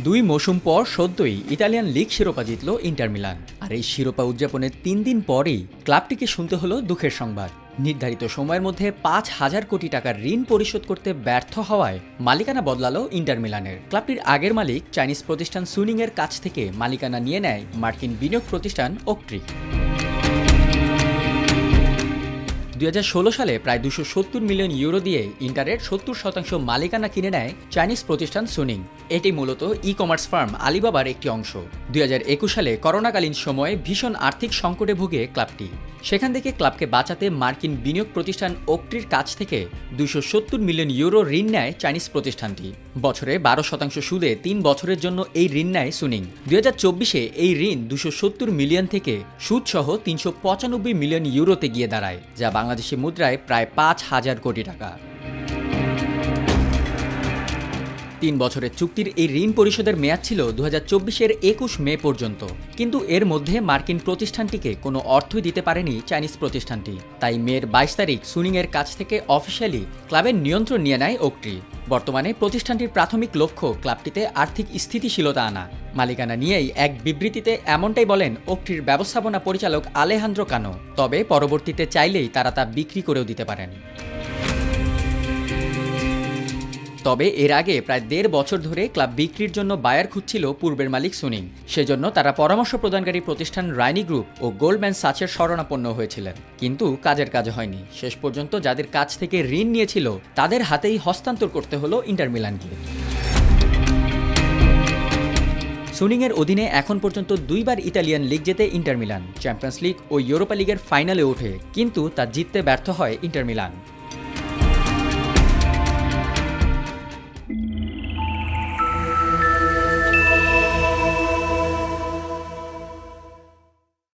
দুই মৌসুম পর সদ্যই ইতালিয়ান লিগ শিরোপা জিতল ইন্টার মিলান। আর এই শিরোপা উদযাপনের ৩ দিন পরেই ক্লাবটিকে শুনতে হলো দুঃখের সংবাদ। নির্ধারিত সময়ের মধ্যে ৫,০০০ কোটি টাকার ঋণ পরিশোধ করতে ব্যর্থ হওয়ায় মালিকানা বদলালো ইন্টার মিলানের। ক্লাবটির আগের মালিক চাইনিজ প্রতিষ্ঠান সুনিংয়ের কাছ থেকে মালিকানা নিয়ে নেয় মার্কিন বিনিয়োগ প্রতিষ্ঠান ওকট্রি। ২০১৬ সালে প্রায় ২৭০ মিলিয়ন ইউরো দিয়ে ইন্টারের ৭০% মালিকানা কিনে নেয় চাইনিজ প্রতিষ্ঠান সুনিং। এটি মূলত ই কমার্স ফার্ম আলিবাবার একটি অংশ। ২০২১ সালে করোনাকালীন সময়ে ভীষণ আর্থিক সংকটে ভুগে ক্লাবটি। সেখান থেকে ক্লাবকে বাঁচাতে মার্কিন বিনিয়োগ প্রতিষ্ঠান ওকট্রির কাছ থেকে ২৭০ মিলিয়ন ইউরো ঋণ নেয় চাইনিজ প্রতিষ্ঠানটি। বছরে ১২% সুদে ৩ বছরের জন্য এই ঋণ নেয় সুনিং। ২০২৪-এ এই ঋণ ২৭০ মিলিয়ন থেকে সুদসহ ৩৯৫ মিলিয়ন ইউরোতে গিয়ে দাঁড়ায়, যা বাংলাদেশি মুদ্রায় প্রায় ৫,০০০ কোটি টাকা। ৩ বছরের চুক্তির এই ঋণ পরিশোধের মেয়াদ ছিল ২০২৪-এর ২১ মে পর্যন্ত। কিন্তু এর মধ্যে মার্কিন প্রতিষ্ঠানটিকে কোনো অর্থই দিতে পারেনি চাইনিজ প্রতিষ্ঠানটি। তাই মের ২২ তারিখ সুনিংয়ের কাছ থেকে অফিসিয়ালি ক্লাবের নিয়ন্ত্রণ নিয়ে নেয় ওকট্রি। বর্তমানে প্রতিষ্ঠানটির প্রাথমিক লক্ষ্য ক্লাবটিতে আর্থিক স্থিতিশীলতা আনা। মালিকানা নিয়েই এক বিবৃতিতে এমনটাই বলেন ওকট্রির ব্যবস্থাপনা পরিচালক আলেহান্দ্রো কানো। তবে পরবর্তীতে চাইলেই তারা তা বিক্রি করেও দিতে পারেন। তবে এর আগে প্রায় ১.৫ বছর ধরে ক্লাব বিক্রির জন্য বায়ার খুঁজছিল পূর্বের মালিক সুনিং। সেজন্য তারা পরামর্শ প্রদানকারী প্রতিষ্ঠান রাইনি গ্রুপ ও গোল্ডম্যান সাচের শরণাপন্ন হয়েছিলেন, কিন্তু কাজের কাজ হয়নি। শেষ পর্যন্ত যাদের কাছ থেকে ঋণ নিয়েছিল তাদের হাতেই হস্তান্তর করতে হলো ইন্টার মিলানকে। সুনিংয়ের অধীনে এখন পর্যন্ত ২ বার ইতালিয়ান লিগ জেতে ইন্টার মিলান। চ্যাম্পিয়ন্স লিগ ও ইউরোপা লিগের ফাইনালে ওঠে, কিন্তু তা জিততে ব্যর্থ হয় ইন্টার মিলান।